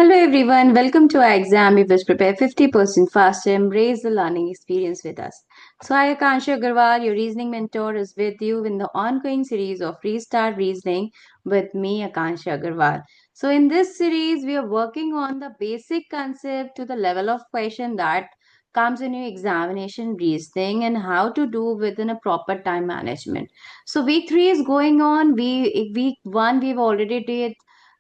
Hello everyone, welcome to our exam. We will prepare 50% faster and raise the learning experience with us. So I, Akansha Agarwal, your reasoning mentor, is with you in the ongoing series of Restart Reasoning with me, Akansha Agarwal. So in this series, we are working on the basic concept to the level of question that comes in your examination reasoning and how to do within a proper time management. So week 3 is going on. Week 1 we've already did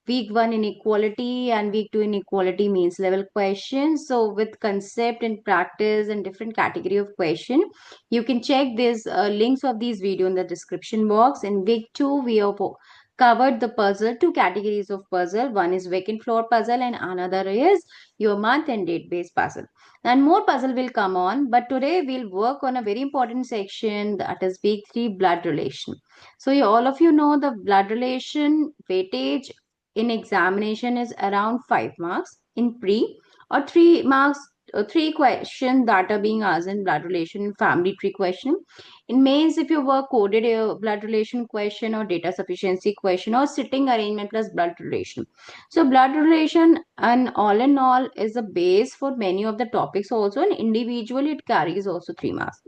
week 1 inequality and week 2 inequality means level questions. So with concept and practice and different category of question, you can check these links of these video in the description box. In week 2 we have covered the puzzle, two categories of puzzle. One is vacant floor puzzle and another is your month and date based puzzle. And more puzzle will come on, but today we'll work on a very important section, that is week 3 blood relation. So all of you know the blood relation weightage in examination is around 5 marks in pre, or 3 marks, three questions that are being asked in blood relation family tree question. In mains, if you work coded blood relation question or data sufficiency question or sitting arrangement plus blood relation. So blood relation and all in all is a base for many of the topics also, and individually it carries also 3 marks.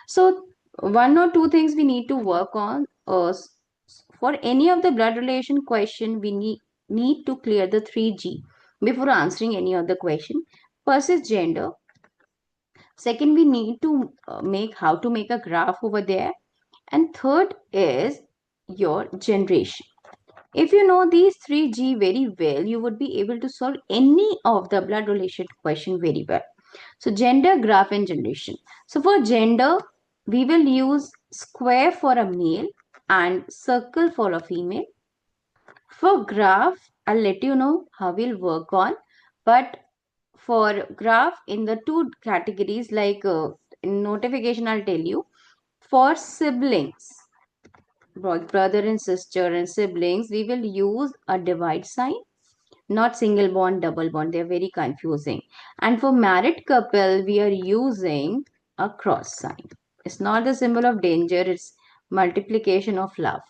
So one or two things we need to work on. For any of the blood relation question, we need to clear the 3G before answering any other question. First is gender. Second, we need to make how to make a graph over there. And third is your generation. If you know these 3G very well, you would be able to solve any of the blood relation question very well. So gender, graph and generation. So for gender, we will use square for a male and circle for a female. For graph, I'll let you know how we'll work on. But for graph in the two categories, like in notification, I'll tell you. For siblings, brother and sister and siblings, we will use a divide sign, not single bond, double bond. They're very confusing. And for married couple, we are using a cross sign. It's not the symbol of danger, it's multiplication of love.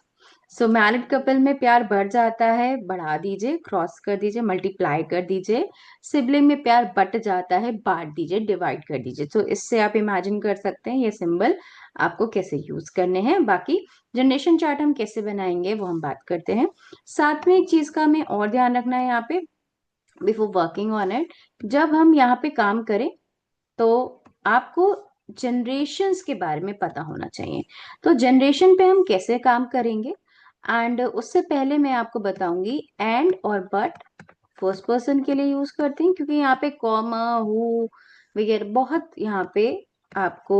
So married couple में प्यार बढ़ जाता है, बढ़ा दीजिए, cross कर दीजिए, multiply कर दीजिए. सिबलिंग में प्यार बट जाता है, बांट दीजिए, डिवाइड कर दीजिए. तो इससे आप इमेजिन कर सकते हैं ये सिंबल आपको कैसे यूज करने हैं. बाकी जनरेशन चार्ट हम कैसे बनाएंगे वो हम बात करते हैं. साथ में एक चीज का हमें और ध्यान रखना है यहाँ पे बिफोर वर्किंग ऑन इट. जब हम यहाँ पे काम करें तो आपको जनरेशन्स के बारे में पता होना चाहिए. तो जनरेशन पे हम कैसे काम करेंगे, एंड उससे पहले मैं आपको बताऊंगी एंड और बट फर्स्ट पर्सन के लिए यूज करते हैं, क्योंकि यहाँ पे कॉमा हु वगैरह बहुत यहाँ पे आपको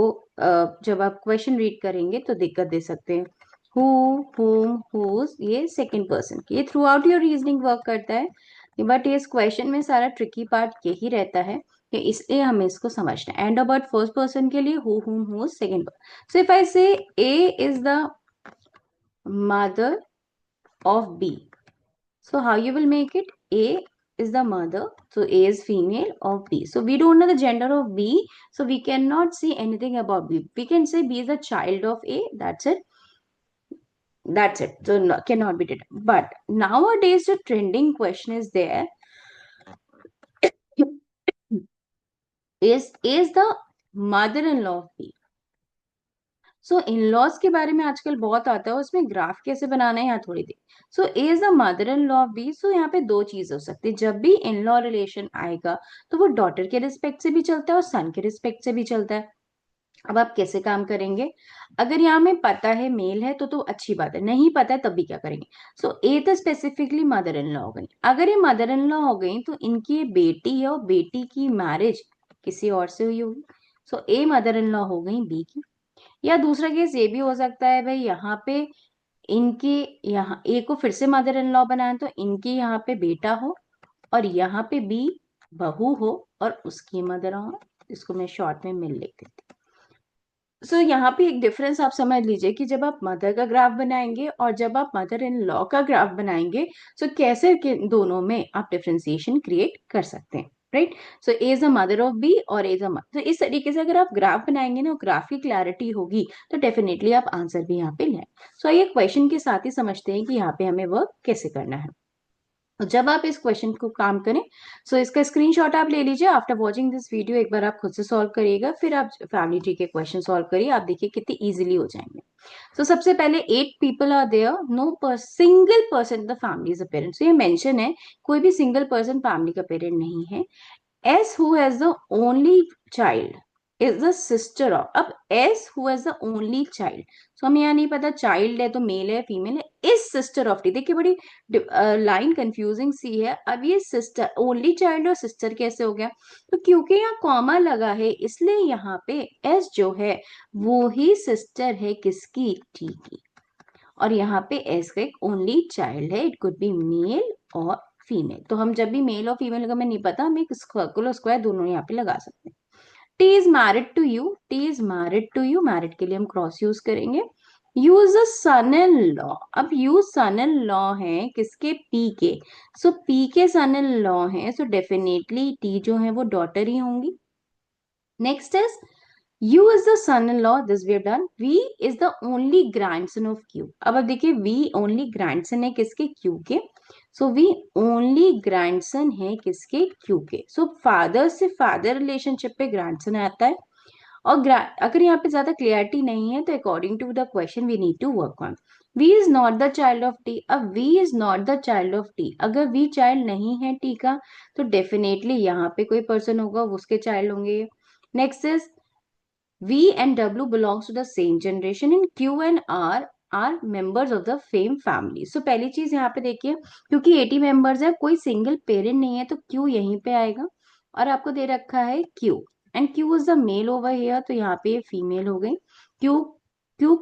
जब आप क्वेश्चन रीड करेंगे तो दिक्कत दे सकते हैं. हु, हुम, हुज, ये सेकंड पर्सन की, ये through out your reasoning work करता है. बट इस क्वेश्चन में सारा ट्रिकी पार्ट यही रहता है कि इसलिए हमें इसको समझना है. एंड अबाउट फर्स्ट पर्सन के लिए who, whom, whose, second. So if I say A is the mother of B. So how you will make it? A is the mother. So A is female of B. So we don't know the gender of B. So we cannot say anything about B. We can say B is a child of A. That's it. That's it. So no, cannot be did. But nowadays the trending question is there. Is the mother-in-law of B. So in laws के बारे में आजकल बहुत आता है, उसमें graph कैसे बनाना है यहाँ थोड़ी देर. So A is the mother in law B. So यहाँ पे दो चीज हो सकती है. जब भी इन लॉ रिलेशन आएगा तो वो डॉटर के रिस्पेक्ट से भी चलता है और सन के रिस्पेक्ट से भी चलता है. अब आप कैसे काम करेंगे? अगर यहाँ में पता है मेल है तो अच्छी बात है, नहीं पता है तब भी क्या करेंगे. सो ए तो स्पेसिफिकली मदर इन लॉ हो गई. अगर ये मदर इन लॉ हो गई तो इनकी बेटी है और बेटी की मैरिज किसी और से हुई होगी. सो ए मदर इन लॉ हो गई बी की. या दूसरा केस ये भी हो सकता है भाई, यहाँ पे इनके यहाँ ए को फिर से मदर इन लॉ बनाए तो इनके यहाँ पे बेटा हो और यहाँ पे बी बहू हो और उसकी मदर हो. इसको मैं शॉर्ट में मिल लिख देती. सो यहाँ पे एक डिफरेंस आप समझ लीजिए कि जब आप मदर का ग्राफ बनाएंगे और जब आप मदर इन लॉ का ग्राफ बनाएंगे, सो कैसे दोनों में आप डिफ्रेंसिएशन क्रिएट कर सकते हैं. Right. So A is a mother of B और ए इज अ मदर. तो इस तरीके से अगर आप ग्राफ बनाएंगे ना, ग्राफ की क्लैरिटी होगी तो डेफिनेटली आप आंसर भी यहाँ पे लें. सो ये क्वेश्चन के साथ ही समझते हैं कि यहाँ पे हमें वर्क कैसे करना है. तो जब आप इस क्वेश्चन को काम करें, सो इसका स्क्रीनशॉट आप ले लीजिए। आफ्टर वॉचिंग दिस वीडियो एक बार आप खुद से सॉल्व करिएगा, फिर आप फैमिली ट्री के क्वेश्चन सॉल्व करिए, आप देखिए कितनी इजीली हो जाएंगे। तो सबसे पहले 8 people are there, no single person the family is a parent. तो ये मेंशन है कोई भी सिंगल पर्सन फैमिली का पेरेंट नहीं है। S who has the only child is the sister of, अब S who has the only child, so हमें यहाँ नहीं पता चाइल्ड है तो मेल है फीमेल है, इस सिस्टर ऑफ टी, देखिए बड़ी लाइन कंफ्यूजिंग सी है। अब ये सिस्टर, ओनली चाइल्ड और सिस्टर कैसे हो गया? तो क्योंकि यहाँ कॉमा लगा है इसलिए यहाँ पे S जो है वो ही सिस्टर है किसकी? टी की। और यहाँ पे एस का एक ओनली चाइल्ड है, इट कुड बी मेल और फीमेल। तो हम जब भी मेल और फीमेल का हमें नहीं पता, हम एक सर्कुलर स्क्वायर दोनों यहाँ पे लगा सकते हैं। T is married to U, T is married to U, married के लिए हम क्रॉस यूज करेंगे। U's a son in law, अब यूज सन इन लॉ है किसके? पी के। सो पी के सन इन लॉ है, सो डेफिनेटली टी जो है वो डॉटर ही होंगी। Next is U is the son-in-law, this we have done. V is the only grandson of Q. अब देखिए V only grandson है किसके? Q के। So V only grandson है किसके? Q के। So father से father relationship पे grandson आता है। और अगर यहाँ पे ज्यादा क्लियरिटी नहीं है तो according to the question we need to work on. V is not the child of T. अब V is not the child of T, अगर V child नहीं है T का तो डेफिनेटली यहाँ पे कोई पर्सन होगा वो उसके चाइल्ड होंगे। Next is V and W belongs to the same generation and Q and R are members of the same family. So पहली चीज यहाँ पे देखिए, क्योंकि 80 मेंबर्स है, कोई सिंगल पेरेंट नहीं है तो Q यहीं पे आएगा। और आपको दे रखा है Q and Q is the male over here, तो यहाँ पे फीमेल हो गई। Q Q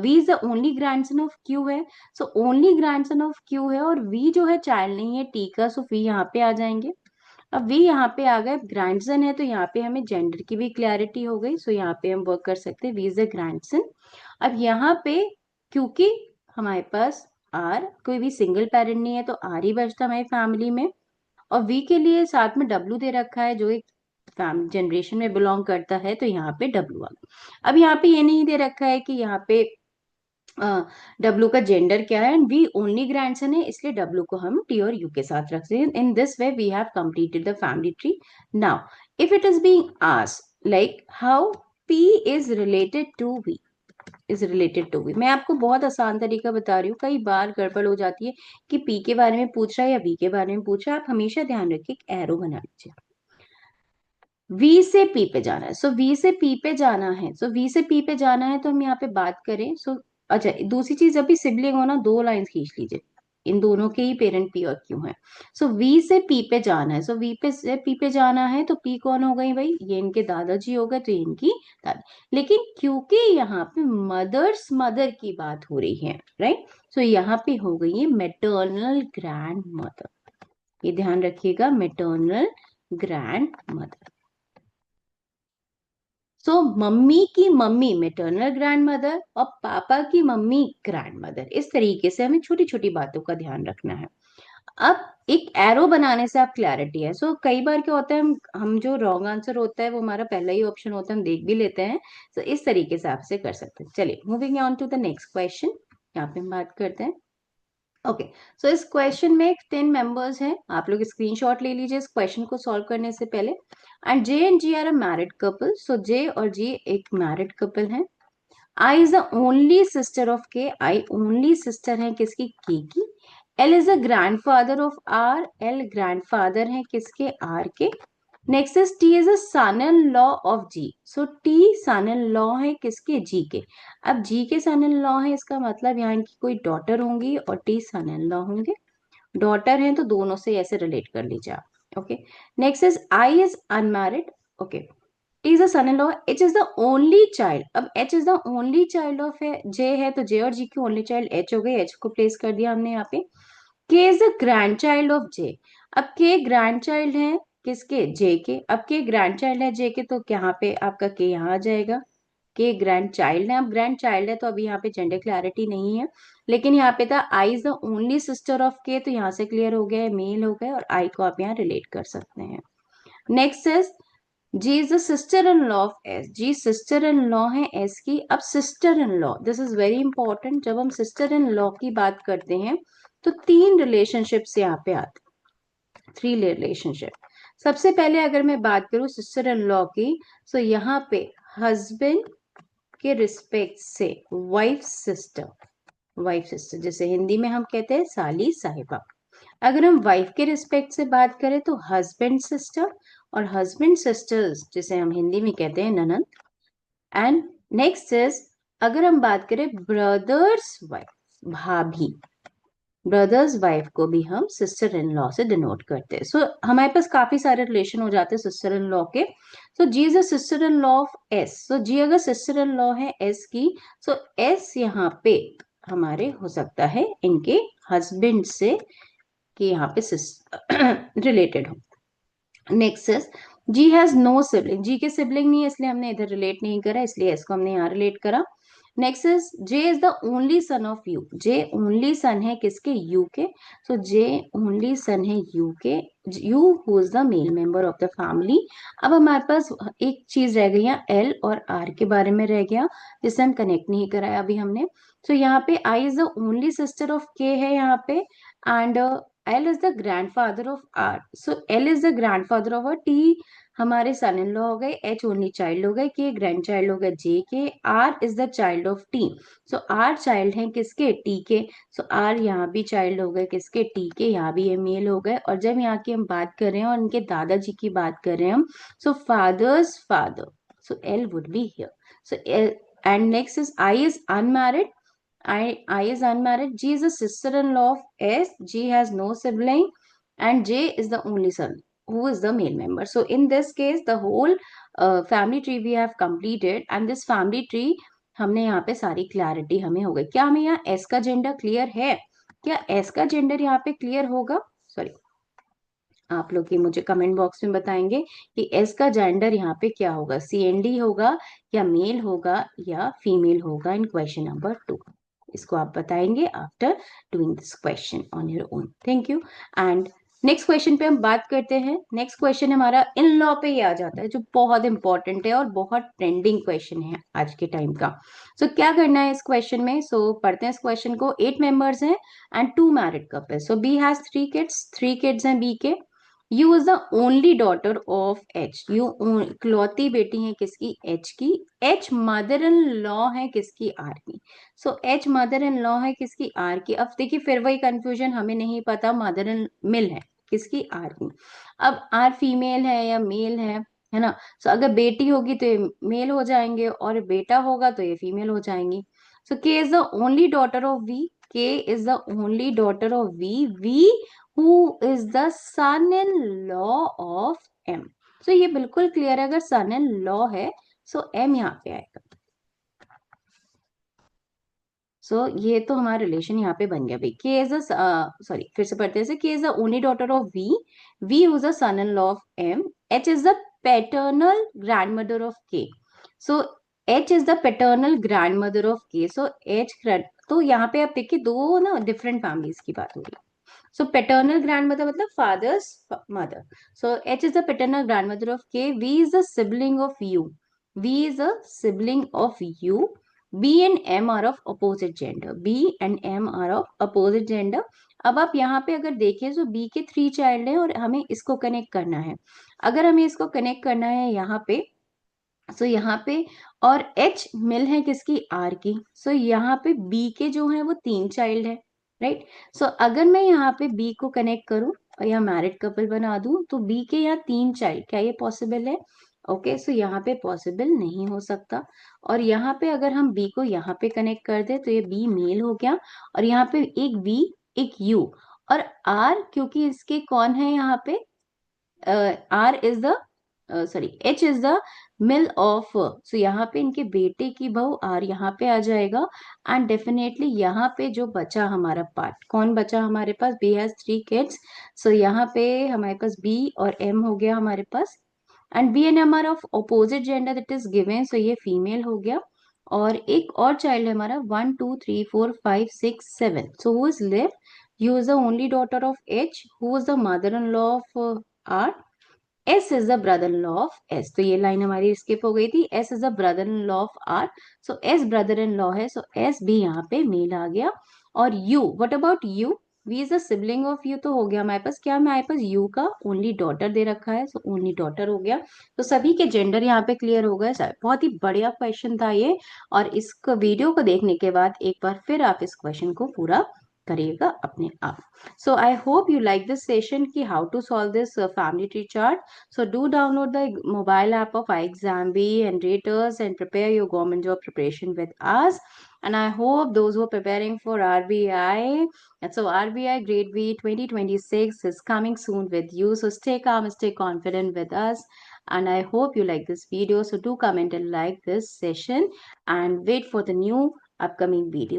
V is the only grandson of Q है, so only grandson of Q है और V जो है चाइल्ड नहीं है T का, सो V यहाँ पे आ जाएंगे। अब वी यहाँ पे आ गए, ग्रैंडसन है तो यहाँ पे हमें जेंडर की भी क्लैरिटी हो गई, सो यहाँ पे हम वर्क कर सकते हैं वी इज द ग्रैंडसन। अब यहाँ पे क्योंकि हमारे पास आर, कोई भी सिंगल पेरेंट नहीं है तो आर ही बचता हमारी फैमिली में। और वी के लिए साथ में डब्ल्यू दे रखा है जो एक जनरेशन में बिलोंग करता है, तो यहाँ पे डब्ल्यू आ गया। अब यहाँ पे ये नहीं दे रखा है कि यहाँ पे डब्ल्यू का जेंडर क्या है, एंड वी ओनली ग्रैंडसन है इसलिए डब्ल्यू को हम टी और यू के साथ रखते हैं। In this way we have completed the family tree. Now if it is being asked like how P is related to V, is related to V, मैं आपको बहुत आसान तरीका बता रही हूँ, कई बार गड़बड़ हो जाती है कि पी के बारे में पूछ रहा है या वी के बारे में पूछ रहा है। आप हमेशा ध्यान रखिए एक एरो बना लीजिए। वी से पी पे जाना है, सो वी से पी पे जाना है, सो वी से पी पे जाना है तो हम यहाँ पे बात करें। सो अच्छा, दूसरी चीज, जब भी सिबलिंग हो ना, दो लाइन खींच लीजिए, इन दोनों के ही पेरेंट पी और क्यू है। सो वी से पी पे जाना है, सो वी पे से पी पे जाना है तो पी कौन हो गई भाई? ये इनके दादाजी हो गए, तो ये इनकी दादी। लेकिन क्योंकि यहाँ पे मदर्स मदर की बात हो रही है, राइट, सो यहाँ पे हो गई है मेटर्नल ग्रैंड मदर। ये ध्यान रखिएगा, maternal grand mother. So mummy की मम्मी मेटर्नल ग्रैंड मदर और पापा की मम्मी ग्रैंड मदर, इस तरीके से हमें छोटी छोटी बातों का ध्यान रखना है। अब एक एरो बनाने से आप क्लैरिटी है। सो कई बार क्या होता है, हम जो रॉन्ग आंसर होता है वो हमारा पहला ही ऑप्शन होता है, हम देख भी लेते हैं। तो इस तरीके से आपसे कर सकते हैं। चलिए moving on to the next question, यहाँ पे हम बात करते हैं। ओके, सो इस क्वेश्चन में 10 मेंबर्स हैं, आप लोग स्क्रीनशॉट ले लीजिए इस क्वेश्चन को सॉल्व करने से पहले। And J and G are a married couple, so J और जी एक मैरिड कपल हैं। I is the only sister of K, I only sister है किसकी? के की। L is the grandfather of R, L grandfather है किसके? R के। Next is T is a son in law of G, so T son in law है किसके? जी के। अब जी के सन इन लॉ है, इसका मतलब यहाँ इनकी कोई डॉटर होंगी और टी सन इन लॉ होंगे। डॉटर है तो दोनों से ऐसे रिलेट कर लीजिए आप। Okay, next is I is unmarried. Okay, T is a son in law, H is the only child. अब H is the only child of J है तो जे और जी की ओनली चाइल्ड एच हो गई, एच को प्लेस कर दिया हमने यहाँ पे। K is the grandchild of J, अब के ग्रैंड चाइल्ड है किसके? जे के। अब के ग्रैंड चाइल्ड है जे के, तो यहाँ पे आपका के यहाँ आ जाएगा, के ग्रैंड चाइल्ड है। अब ग्रैंड चाइल्ड है तो अभी यहाँ पे जेंडर क्लैरिटी नहीं है, लेकिन यहाँ पे था I is the only sister of K, तो यहाँ से क्लियर हो गया है, मेल हो गया, और आई को आप यहाँ रिलेट कर सकते हैं। Next is G is the sister in law of S, G sister in law है एस की। अब sister in law, this is very important, जब हम सिस्टर इन लॉ की बात करते हैं तो 3 रिलेशनशिप्स यहाँ पे आते, 3 रिलेशनशिप। सबसे पहले अगर मैं बात करूं सिस्टर इन लॉ की, तो यहाँ पे हस्बैंड के रिस्पेक्ट से वाइफ सिस्टर जैसे हिंदी में हम कहते हैं साली साहिबा। अगर हम वाइफ के रिस्पेक्ट से बात करें तो हस्बैंड सिस्टर, और हस्बैंड सिस्टर्स जिसे हम हिंदी में कहते हैं ननंद। एंड नेक्स्ट इज, अगर हम बात करें ब्रदर्स वाइफ भाभी, ब्रदर्स वाइफ को भी हम सिस्टर इन लॉ से डिनोट करते हैं। सो हमारे पास काफी सारे रिलेशन हो जाते हैं सिस्टर इन लॉ के। So G is a sister in law of S. So G अगर सिस्टर इन लॉ है एस की, सो एस यहाँ पे हमारे हो सकता है इनके हस्बैंड से, कि यहाँ पे रिलेटेड हो। Next is G has no sibling, G के सिबलिंग नहीं है इसलिए हमने इधर रिलेट नहीं करा, इसलिए इसको हमने यहाँ रिलेट करा। Next is J is the only son of you, J only son है किसके, यू के। सो जे ओनली सन है यू के, you who is the male member of the family. अब हमारे पास एक चीज रह गई यहाँ एल और आर के बारे में रह गया, जिसे हम कनेक्ट नहीं कराया अभी हमने। तो यहाँ पे I is the only sister of K है यहाँ पे, and L is the grandfather of R. So L is the grandfather of a T हमारे सन इन लॉ हो गए, H ओनली चाइल्ड हो गए, K ग्रैंड चाइल्ड हो गए J के, R is the child of T. So R child है किसके, T के। सो R यहाँ भी चाइल्ड हो गए किसके, T के, यहाँ भी ये मेल हो गए। और जब यहाँ की हम बात कर रहे हैं और इनके दादाजी की बात कर रहे हैं हम, so father's father, so L would be here. So L, and next is I is unmarried. I is unmarried. G is a sister-in-law of S. G has no sibling, and J is the only son who is the male member. So in this case, the whole family tree we have completed, and this family tree हमने यहाँ पे सारी clarity हमें हो गई। क्या हमें यहाँ S का जेंडर क्लियर है? क्या S का जेंडर यहाँ पे क्लियर होगा? सॉरी, आप लोग ही मुझे कमेंट बॉक्स में बताएंगे कि एस का जेंडर यहाँ पे क्या होगा, CND होगा या मेल होगा या फीमेल होगा इन क्वेश्चन नंबर 2। इसको आप बताएंगे after doing this question on your own. Thank you. And next question पे हम बात करते हैं। नेक्स्ट क्वेश्चन हमारा इन लॉ पे ही आ जाता है, जो बहुत इंपॉर्टेंट है और बहुत ट्रेंडिंग क्वेश्चन है आज के टाइम का। सो क्या करना है इस क्वेश्चन में, सो पढ़ते हैं इस क्वेश्चन को। 8 मेंबर्स हैं and 2 married couple. So B has 3 kids, 3 kids हैं बी के। U is the only daughter of H, U इकलौती बेटी है किसकी, एच की। एच मदर इन लॉ है किसकी, आर की। So H mother in law है किसकी, आर की। अब देखिए फिर वही कंफ्यूजन, हमें नहीं पता मदर इन मिल है किसकी, आर की। अब आर फीमेल है या मेल है ना। सो अगर बेटी होगी तो ये मेल हो जाएंगे और बेटा होगा तो ये फीमेल हो जाएंगी। So K is the only daughter of V, K is the only daughter of V, V who is the son in law of M. So ये बिल्कुल क्लियर है, अगर सन इन लॉ है सो एम यहाँ पे आएगा। सो ये तो हमारा रिलेशन यहाँ पे बन गया भाई। के इज सॉरी फिर से पढ़ते हैं, K is the only daughter of V, V who is the son in law of M. H is the paternal grandmother of K. So H is the paternal grandmother of K. So H, तो यहाँ पे आप देखिए दो ना different families की बात हो रही है। So paternal grandmother मतलब father's mother. So H is the paternal grandmother of K. V is the sibling of U. V is a sibling of U. B and M are of opposite gender. B and M are of opposite gender. अब आप यहाँ पे अगर देखें तो B के 3 child हैं और हमें इसको कनेक्ट करना है। अगर हमें इसको कनेक्ट करना है यहाँ पे, सो यहाँ पे, और H मिल है किसकी, R की। सो यहाँ पे B के जो है वो 3 चाइल्ड है, राइट। सो अगर मैं यहाँ पे B को कनेक्ट करूं और यहाँ मैरिड कपल बना दूं तो B के यहाँ 3 चाइल्ड, क्या ये पॉसिबल है? ओके, सो यहाँ पे पॉसिबल नहीं हो सकता। और यहाँ पे अगर हम B को यहाँ पे कनेक्ट कर दे तो ये B मेल हो गया, और यहाँ पे एक V एक U, और R क्योंकि इसके कौन है यहाँ पे, R is the sorry H is the mill of, so यहाँ पे इनके बेटे की बहू R यहाँ पे आ जाएगा। एंड डेफिनेटली यहाँ पे जो बचा हमारा पार्ट, कौन बचा हमारे पास, B हैज 3 किड्स। सो यहाँ पे हमारे पास B और M हो गया हमारे पास, and B and M are of opposite gender that is given, so ये फीमेल हो गया। और एक और चाइल्ड है हमारा 1 2 3 4 5 6 7। So who is left, you is the only daughter of H, who is the mother in law of R। S is the brother in law of S, तो ये लाइन हमारी स्किप हो गई थी। S is the brother in law of R, so S brother in law है, सो S भी यहाँ पे मेल आ गया। और U, what about U, V is a sibling of U तो हो गया हमारे पास, क्या हमारे पास यू का ओनली डॉटर दे रखा है, सो ओनली डॉटर हो गया। तो सभी के जेंडर यहाँ पे क्लियर हो गए। बहुत ही बढ़िया क्वेश्चन था ये, और इस वीडियो को देखने के बाद एक बार फिर आप इस क्वेश्चन को पूरा करिएगा अपने आप। So I hope you like this session ki how to solve this family tree chart. So do download the mobile app of iExamB and Raters and prepare your government job preparation with us. And I hope those who are preparing for RBI, and so RBI Grade B 2026 is coming soon with you. So stay calm, stay confident with us. And I hope you like this video. So do comment and like this session and wait for the new upcoming video.